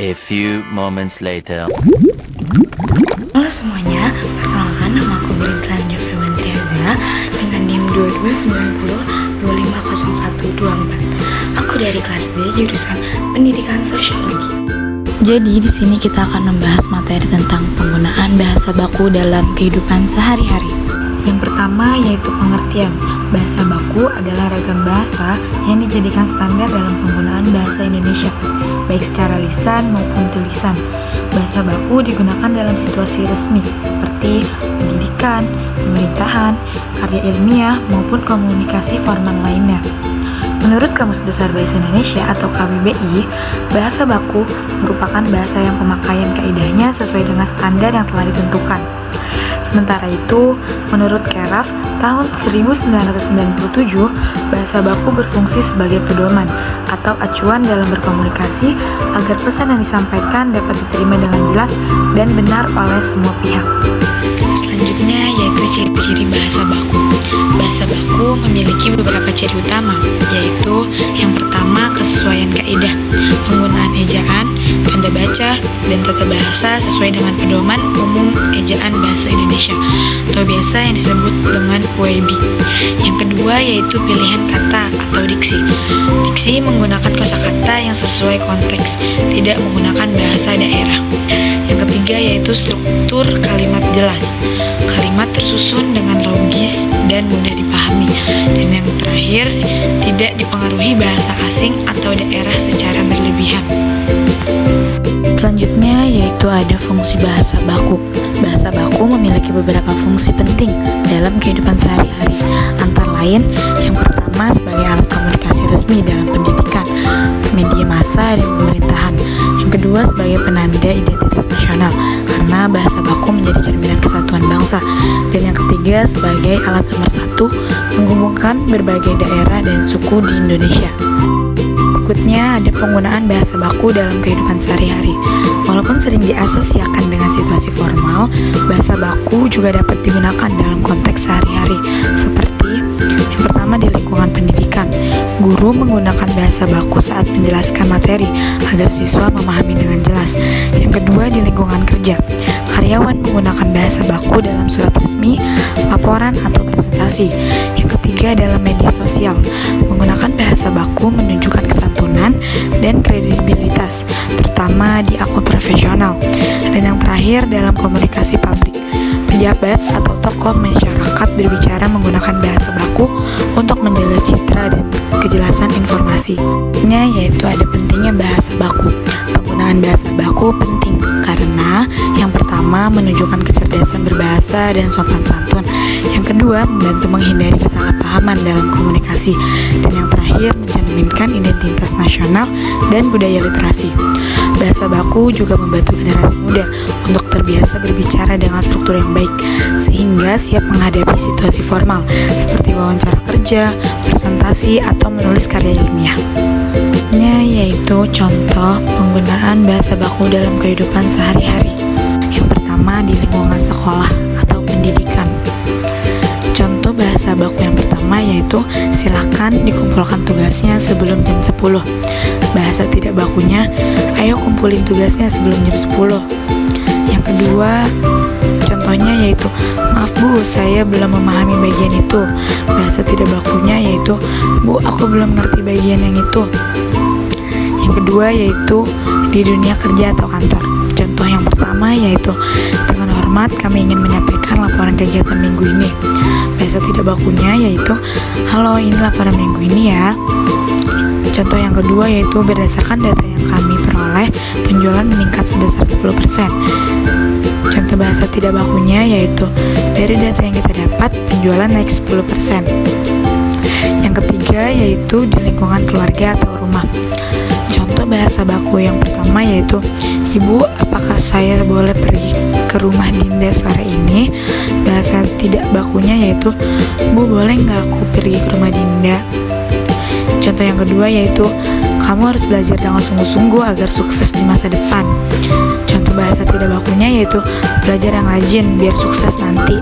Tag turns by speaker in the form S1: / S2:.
S1: A few moments later.
S2: Halo semuanya, perkenalkan nama aku Grinslan Jeffrey Mentriaza dengan NIM 2290250124. Aku dari kelas D jurusan Pendidikan Sosiologi. Jadi di sini kita akan membahas materi tentang penggunaan bahasa baku dalam kehidupan sehari-hari. Yang pertama yaitu pengertian. Bahasa baku adalah ragam bahasa yang dijadikan standar dalam penggunaan bahasa Indonesia, baik secara lisan maupun tulisan. Bahasa baku digunakan dalam situasi resmi seperti pendidikan, pemerintahan, karya ilmiah, maupun komunikasi formal lainnya. Menurut Kamus Besar Bahasa Indonesia atau KBBI, bahasa baku merupakan bahasa yang pemakaian kaidahnya sesuai dengan standar yang telah ditentukan. Sementara itu, menurut Keraf, tahun 1997, bahasa baku berfungsi sebagai pedoman atau acuan dalam berkomunikasi agar pesan yang disampaikan dapat diterima dengan jelas dan benar oleh semua pihak. Selanjutnya yaitu ciri-ciri bahasa baku. Bahasa baku memiliki beberapa ciri utama, yaitu yang pertama kesesuaian kaidah, penggunaan ejaan, tanda baca, dan tata bahasa sesuai dengan pedoman umum ejaan bahasa Indonesia atau biasa yang disebut dengan PUEB. Yang kedua yaitu pilihan kata atau diksi. Diksi menggunakan kosakata yang sesuai konteks, tidak menggunakan bahasa daerah. Yang ketiga yaitu struktur kalimat jelas. Kalimat tersusun dengan logis dan mudah dipahami. Dan yang terakhir, tidak dipengaruhi bahasa asing atau daerah secara berlebihan. Selanjutnya yaitu ada fungsi bahasa baku. Bahasa baku memiliki beberapa fungsi penting dalam kehidupan sehari-hari. Antara lain, yang pertama sebagai alat komunikasi resmi dalam pendidikan, media massa, dan pemerintahan. Yang kedua sebagai penanda identitas nasional, karena bahasa baku menjadi cerminan kesatuan bangsa. Dan yang ketiga sebagai alat pemersatu menghubungkan berbagai daerah dan suku di Indonesia. Berikutnya ada penggunaan bahasa baku dalam kehidupan sehari-hari. Walaupun sering diasosiasikan dengan situasi formal, bahasa baku juga dapat digunakan dalam konteks sehari-hari. Seperti yang pertama di lingkungan pendidikan, guru menggunakan bahasa baku saat menjelaskan materi agar siswa memahami dengan jelas. Yang kedua di lingkungan kerja, karyawan menggunakan bahasa baku dalam surat resmi, laporan atau presentasi. Yang ketiga dalam media sosial, menggunakan bahasa baku menunjukkan kesantunan dan kredibilitas, terutama di akun profesional. Dan yang terakhir dalam komunikasi publik, pejabat atau tokoh masyarakat berbicara menggunakan bahasa baku untuk menjaga citra dan kejelasan informasi. Yaitu ada pentingnya bahasa baku. Penggunaan bahasa baku penting karena yang pertama menunjukkan kecerdasan berbahasa dan sopan santun. Yang kedua membantu menghindari kesalahpahaman dalam komunikasi. Dan yang terakhir mencerminkan identitas nasional dan budaya literasi. Bahasa baku juga membantu generasi muda untuk terbiasa berbicara dengan struktur yang baik sehingga siap menghadapi situasi formal seperti wawancara kerja, presentasi, atau menulis karya ilmiah. Yaitu contoh penggunaan bahasa baku dalam kehidupan sehari-hari. Yang pertama di lingkungan sekolah atau pendidikan. Contoh bahasa baku yang pertama yaitu silakan dikumpulkan tugasnya sebelum jam 10. Bahasa tidak bakunya, ayo kumpulin tugasnya sebelum jam 10. Yang kedua, contohnya yaitu maaf Bu, saya belum memahami bagian itu. Bahasa tidak bakunya yaitu Bu, aku belum ngerti bagian yang itu. Yang kedua yaitu di dunia kerja atau kantor. Contoh yang pertama yaitu dengan hormat kami ingin menyampaikan laporan kegiatan minggu ini. Bahasa tidak bakunya yaitu halo, ini laporan minggu ini ya. Contoh yang kedua yaitu berdasarkan data yang kami peroleh, penjualan meningkat sebesar 10%. Contoh bahasa tidak bakunya yaitu dari data yang kita dapat, penjualan naik 10%. Yang ketiga yaitu di lingkungan keluarga atau rumah. Contoh bahasa baku yang pertama yaitu Ibu, apakah saya boleh pergi ke rumah Dinda sore ini? Bahasa tidak bakunya yaitu Bu, boleh nggak aku pergi ke rumah Dinda? Contoh yang kedua yaitu kamu harus belajar dengan sungguh-sungguh agar sukses di masa depan. Contoh bahasa tidak bakunya yaitu belajar yang rajin biar sukses nanti.